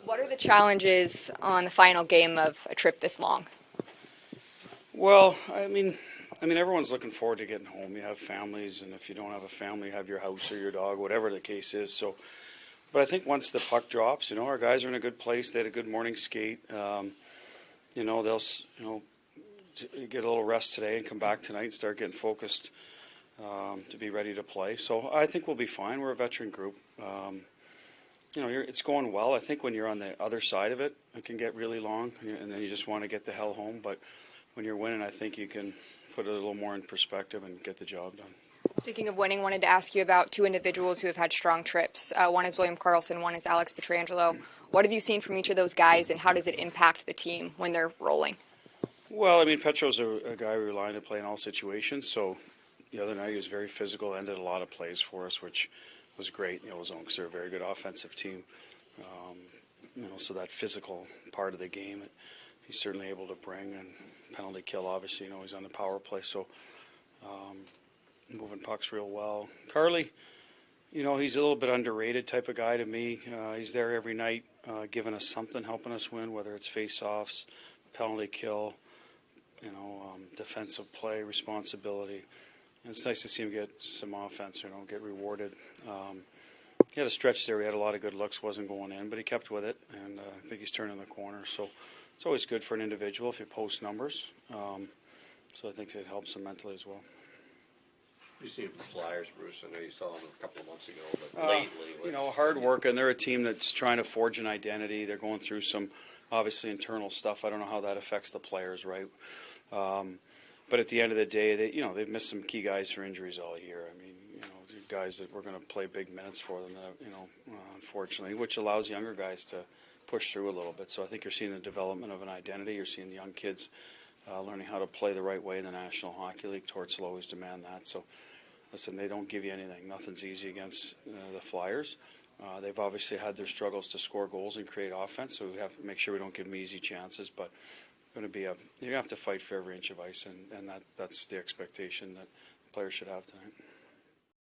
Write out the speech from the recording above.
What are the challenges on the final game of a trip this long? Well, everyone's looking forward to getting home. You have families, and if you don't have a family, you have your house or your dog, whatever the case is. So, but I think once the puck drops, our guys are in a good place. They had a good morning skate. They'll get a little rest today and come back tonight and start getting focused to be ready to play. So I think we'll be fine. We're a veteran group. It's going well. I think when you're on the other side of it, it can get really long, and then you just want to get the hell home. But when you're winning, I think you can put it a little more in perspective and get the job done. Speaking of winning, wanted to ask you about two individuals who have had strong trips. One is William Karlsson, one is Alex Pietrangelo. What have you seen from each of those guys, and how does it impact the team when they're rolling? Well, Petro's a guy we rely on to play in all situations. So the other night he was very physical, ended a lot of plays for us, which was great. Because they're a very good offensive team. So that physical part of the game, he's certainly able to bring, and penalty kill, obviously, he's on the power play. So moving pucks real well. Carly, he's a little bit underrated type of guy to me. He's there every night, giving us something, helping us win, whether it's face-offs, penalty kill, defensive play, responsibility. And it's nice to see him get some offense, get rewarded. He had a stretch there. He had a lot of good looks, wasn't going in, but he kept with it, and I think he's turning the corner. So it's always good for an individual if you post numbers. So I think it helps him mentally as well. You see the Flyers, Bruce. I know you saw them a couple of months ago, but lately, hard work, and they're a team that's trying to forge an identity. They're going through some obviously internal stuff. I don't know how that affects the players, right? But at the end of the day, they've missed some key guys for injuries all year. Guys that were going to play big minutes for them, unfortunately, which allows younger guys to push through a little bit. So I think you're seeing the development of an identity. You're seeing the young kids learning how to play the right way in the National Hockey League. Torts will always demand that. So, listen, they don't give you anything. Nothing's easy against the Flyers. They've obviously had their struggles to score goals and create offense, so we have to make sure we don't give them easy chances. But you have to fight for every inch of ice, and that's the expectation that players should have tonight.